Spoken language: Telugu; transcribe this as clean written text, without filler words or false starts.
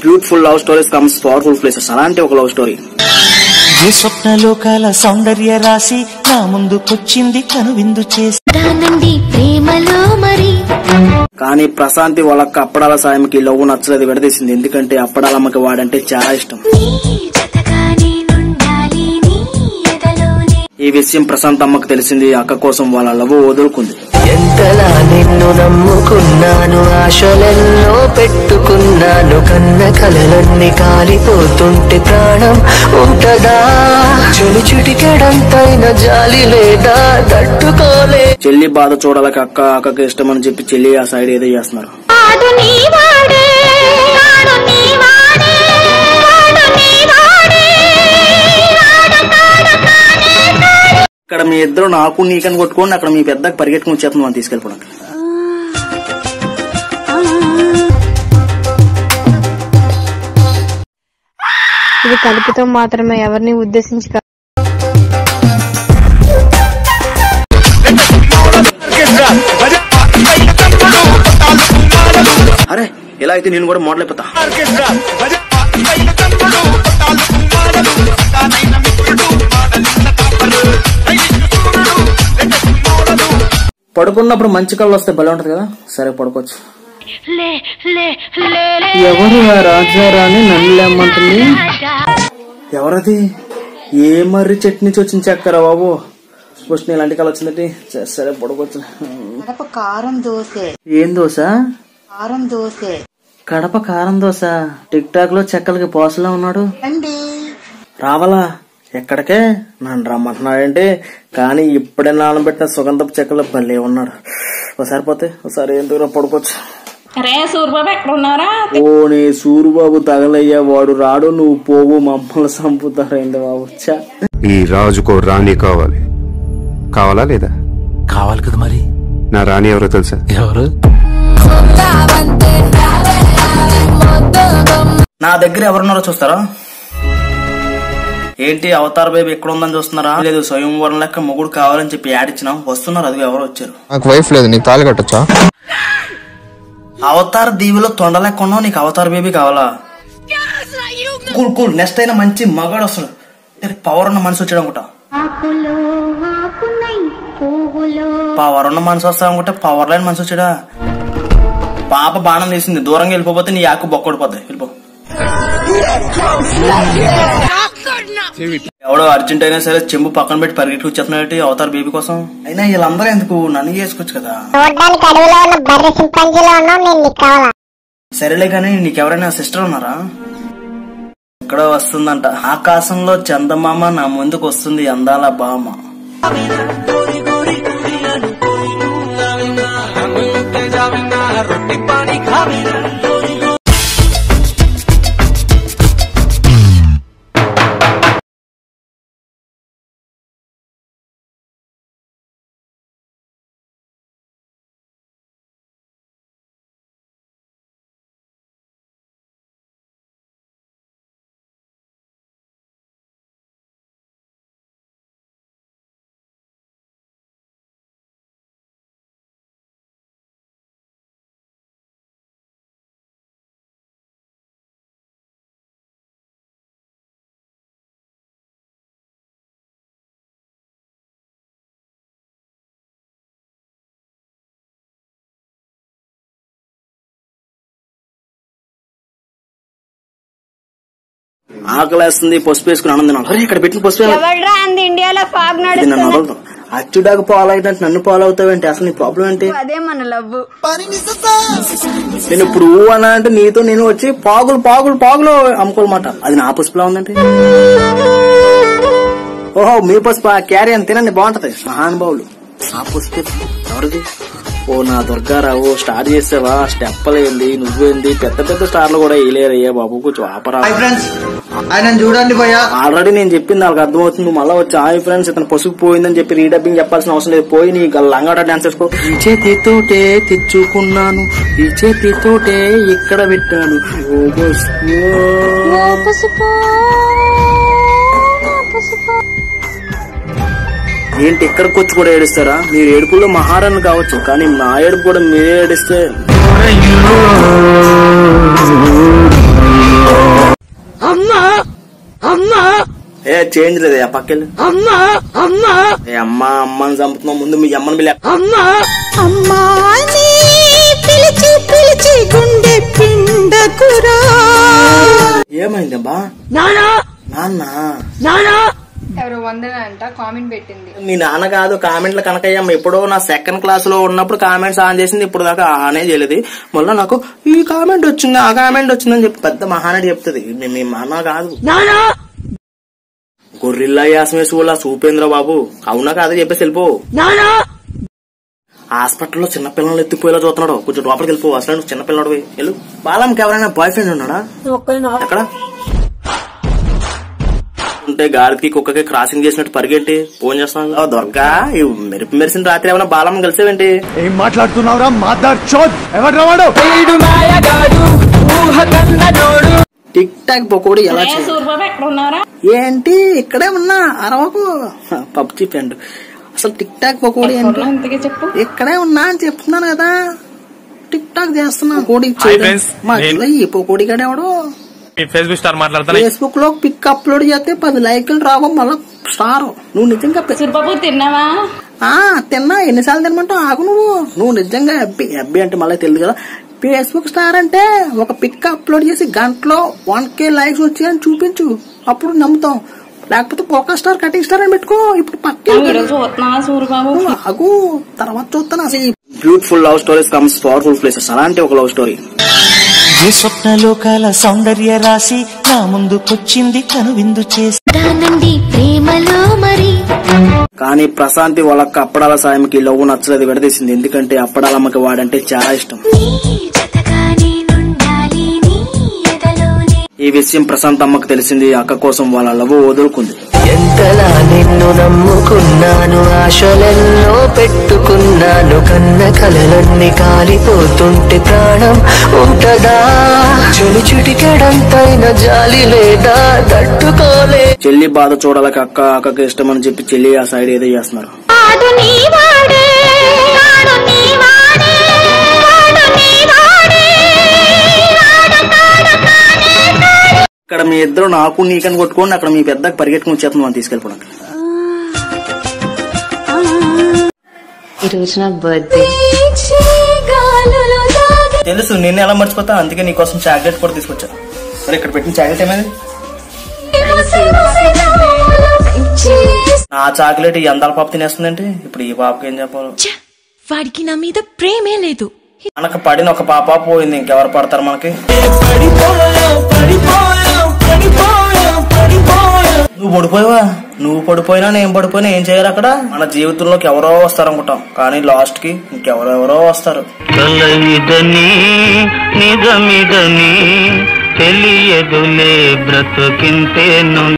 Beautiful love stories comes powerful places. అలాంటి ఒక లవ్ స్టోరీ. ఏ స్వప్న లోకాల సౌందర్య రాశి నా ముందుకొచ్చింది కనువిందు చేసి. కానీ ప్రశాంతి వాళ్ళ అప్పడాల సాయంకి లవ్ నచ్చలేదు, విడదీసింది. ఎందుకంటే అప్పడాలమ్మకి వాడంటే చాలా ఇష్టం. ఈ విషయం ప్రశాంత్ అమ్మకు తెలిసింది. అక్క కోసం వాళ్ళ లవ్ వదులుకుంది. ఎంతలా నిన్ను నమ్ముకున్నాను, ఆశలెన్నో పెట్టుకున్నాను, కన్న కలలన్నీ కాలిపోతుంటే ప్రాణం ఉంటదా, చెలి చిటికెడంతైన జాలి లేదా తట్టుకోలే. చెల్లి బాధ చూడాలకి అక్కకి ఇష్టం అని చెప్పి చెల్లి ఆ సైడ్ ఏదో చేస్తున్నారు. ఇక్కడ మీ ఇద్దరు నాకు నీకని కొట్టుకోండి, అక్కడ మీ పెద్దకి పరిగెట్టుకుని వచ్చేస్తుంది మనం తీసుకెళ్ళిపోవడానికి. ఇది కలుపుతో మాత్రమే, ఎవరిని ఉద్దేశించి. అరే ఇలా అయితే నేను కూడా మోడల్ అయిపోతా. పడుకున్నప్పుడు మంచి కళ్ళు వస్తే భలే ఉంటది కదా. సరే పడుకోవచ్చు. ఎవరు రాజారాణి నన్ను లేమ్మంటుంది? ఎవరది? ఏ మర్రి చెట్టు నుంచి వచ్చిన చక్కర బాబు. ఫస్ట్ ఇలాంటి కళ వచ్చిందంటే సరే పడుకోవచ్చు. కారం దోశ. ఏం దోశ? కారం దోశ. కడప కారం దోశ. టిక్ టాక్ లో చెక్కలకి బాసులా ఉన్నాడు. రావాలా? ఎక్కడికే? నన్ను రమ్మంటున్నాడంటే. కానీ ఇప్పుడే నానబెట్టిన సుగంధపు చెక్కలు భలే ఉన్నాడు. ఒకసారి పోతే ఒకసారి ఎందుకు పడుకోవచ్చు. సూరిబాబు ఎక్కడ ఉన్నారా? ఓ నీ సూరిబాబు తగలయ్యా, వాడు రాడు, నువ్వు పోవు, మమ్మల్ని చంపుతారైంది బాబు. ఈ రాజుకో రాణి కావాలి. కావాలా లేదా? కావాలి కదా. మరి నా రాణి ఎవరో తెలుసా? ఎవరు? నా దగ్గర ఎవరున్నారో చూస్తారా? ఏంటి అవతార్ బేబీ ఎక్కడ ఉందని చూస్తున్నారా? లేదు, స్వయంవరం లెక్క మొగుడు కావాలని చెప్పి యాడ్ ఇచ్చినాం, వస్తున్నారు. అది ఎవరు వచ్చారు? నాకు వైఫ్ లేదు, నీకు తాళి కట్టొచ్చా? అవతార్ దీవిలో తొండ లెక్క ఉన్నావు, నీకు అవతార్ బేబీ కావాలా? Cool cool. నెక్స్ట్ అయినా మంచి మగాడు వస్తాడు. పవర్ ఉన్న మనసు వచ్చాడు అనుకుంటా. పవర్ ఉన్న మనసు వస్తా అనుకుంటే పవర్ లైన్ మనసు వచ్చాడా? పాప బాణం తీసింది, దూరంగా వెళ్ళిపోతే నీ ఆకు బొక్కడిపోతాయి. వెళ్ళిపో. ఎవడో అర్జెంట్ అయినా సరే చెంబు పక్కన పెట్టి పరిగెట్టుకు వచ్చేస్తున్నాడు అవతార్ బేబీ కోసం. అయినా వీళ్ళందరూ ఎందుకు? నన్ను చేసుకోవచ్చు కదా. సరేలే కానీ నీకెవరైనా సిస్టర్ ఉన్నారా? ఇక్కడ వస్తుందంట. ఆకాశంలో చందమామ నా ముందుకు వస్తుంది అందాల బామ. ఆకలేస్తుంది, పసుపు వేసుకుని ఆనందం. అరే ఇక్కడ పెట్టిన పసుపు ఇండియాలో నన్ను వదలదు. అచ్చుడాకు పాలవుతుంటే నన్ను పాలవుతావేంటి? అసలు నీ ప్రాబ్లం ఏంటి? అదే మన లవ్. నేను ఇప్పుడు అన్నా అంటే నీతో నేను వచ్చి పాగులు పాగులు పాగులు అమ్ముకోవాలన్నమాట. అది నా పసుపులా ఉందంటే. ఓహో మీ పసుపు క్యారీ అని తినండి, బాగుంటది. మహానుభావులు. ఆ పసుపు ఎవరిది? ఓ నా దుర్గారావు, స్టార్ చేసావా? స్టెప్పలేంది, నువ్వేంది? పెద్ద పెద్ద స్టార్లు కూడా వేయలేరయ్యా బాబు, కొంచెం ఆపరా. చూడండి భయ్యా, ఆల్రెడీ నేను చెప్పింది వాళ్ళకి అర్థమవుతుంది. నువ్వు మళ్ళీ వచ్చి హాయ్ ఫ్రెండ్స్ ఇతను పసుపు పోయిందని చెప్పి రీడబ్బింగ్ చెప్పాల్సిన అవసరం లేదు. పోయి నీ లంగాట డాన్స్ వేసుకో. ఈ చేతితోటే తెచ్చుకున్నాను, ఈ చేతితోటే ఇక్కడ పెట్టాను. ఏంటి ఇక్కడికి వచ్చి కూడా ఏడుస్తారా? మీరు ఏడుపుల్లో మహారాణి కావచ్చు, కానీ నా ఏడుపు కూడా మీరే ఏడిస్తే ఏ చేంజ్ లేదు ఆ పక్కెళ్ళి అమ్మా అమ్మని చంపుతున్నావు ముందు మీ అమ్మని పిల్ల ఏమైంది బా నాన్న ఎవరో వందన అంట కామెంట్ పెట్టింది. మీ నాన్న కాదు కామెంట్లు కనకయ్యమ్మ ఎప్పుడో నా సెకండ్ క్లాస్ లో ఉన్నప్పుడు కామెంట్స్ ఆన్ చేసింది ఇప్పుడు దాకా ఆనే చేయలేదు మళ్ళీ నాకు ఈ కామెంట్ వచ్చింది ఆ కామెంట్ వచ్చిందని చెప్పి పెద్ద మహానటి చెప్తుంది మీ నాన్న కాదు గొర్రెల్లా యాసమేసి వాళ్ళ సూపేంద్ర బాబు అవునా కాదు చెప్పేసి వెళ్ళిపో హాస్పిటల్లో చిన్నపిల్లలు ఎత్తిపోయేలా చూస్తున్నాడు కొంచెం లోపలికి వెళ్ళిపో అసలు చిన్నపిల్లడు వెళ్ళు బాలమ్మకి ఎవరైనా బాయ్ ఫ్రెండ్ ఉన్నాడా ఎక్కడ ఉంటే గాలికి కుక్కకి క్రాసింగ్ చేసినట్టు పరిగెట్టి ఫోన్ చేస్తాను దొరకా మెరుపు మెరిసిన రాత్రి ఏమైనా బాలమ్మ కలిసేవేంటి ఏం మాట్లాడుతున్నావురా మాదార్ చోద్ ఎవడ్రా వాడు టిక్ టాక్ పకోడీ ఎలా సూర్యబాబు ఎక్కడ ఉన్నారా ఏంటి ఇక్కడే ఉన్నా అరవకు పబ్జి ఫ్రెండ్ అసలు టిక్ టాక్ పకోడీ ఏంటి చెప్పు ఇక్కడే ఉన్నా అని చెప్తున్నాను కదా టిక్ టాక్ చేస్తున్నా పకోడీ మా ఈ పకోడీ గడేవాడు ఫేస్బుక్ స్టార్ మాట్లాడతాను ఫేస్బుక్ లో పిక్ అప్లోడ్ చేస్తే 10 లైకులు రావు మళ్ళా స్టార్ నువ్వు నిజంగా సూర్యబాబు తిన్నావా తిన్నా ఎన్నిసార్లు తినమంటావు ఆగు నువ్వు నిజంగా అబ్బి అంటే మళ్ళీ తెలియదు కదా ఫేస్బుక్ స్టార్ అంటే ఒక పిక్ అప్లోడ్ చేసి గంటలో 1K లైక్స్ వచ్చాయని చూపించు అప్పుడు నమ్ముతాం లేకపోతే పోకా స్టార్ కటింగ్ స్టార్ అని పెట్టుకో ఇప్పుడు పక్కన సూర్యబాబు ఆగు తర్వాత చూస్తాను అసలు beautiful love stories comes powerful places అలాంటి ఒక లవ్ స్టోరీ ఈ స్వప్నలోకాల సౌందర్య రాశి నా ముందుకొచ్చింది కనువిందు చేసి ప్రేమలో మరి కానీ ప్రశాంతి వాళ్ళకి అప్పడాల సాయంకి లవ్ నచ్చలేదు విడదీసింది ఎందుకంటే అప్పడాలమ్మకి వాడంటే చాలా ఇష్టం ఈ విషయం ప్రశాంత్ అమ్మకు తెలిసింది అక్క కోసం వాళ్ళ లవ్ వదులుకుంది ఎంతలా నిన్ను నమ్ముకున్నాను ఆశలెన్నో పెట్టుకున్నాను కన్న కలలన్నీ కాలిపోతుంటే ప్రాణం ఉంటదా చెలి చిటికెడంతైన జాలి లేదా తట్టుకోలే చెల్లి బాధ చూడాలకి అక్కకి ఇష్టమని చెప్పి చెల్లి ఆ సైడ్ ఏదో చేస్తున్నారు ఇక్కడ మీ ఇద్దరు నాకు నీకని కొట్టుకోండి అక్కడ మీ పెద్దకి పరిగెట్టుకుని వచ్చేస్తుంది మనం తీసుకెళ్ళిపోవడానికి ఈ రోజు నా బర్త్డే తెలుసు నిన్ను ఎలా మర్చిపోతా అందుకే నీకోసం చాక్లెట్ కూడా తీసుకొచ్చా మరి ఇక్కడ పెట్టిన చాక్లెట్ ఏమైంది నా చాక్లెట్ ఈ అందాల పాప తినేస్తుందంటే ఇప్పుడు ఈ పాపకి ఏం చెప్పాలి వాడికి నా మీద ప్రేమే లేదు మనకు పడిన ఒక పాప పోయింది ఇంకెవరు పడతారు మనకి నువ్వు పడిపోయినా నేను పడిపోయినా ఏం చేయాలి అక్కడ మన జీవితంలోకి ఎవరో వస్తారు అనుకుంటాం కానీ లాస్ట్ కి ఇంకెవరెవరో వస్తారు నిజమిదని తెలియదులే బ్రతుకింతే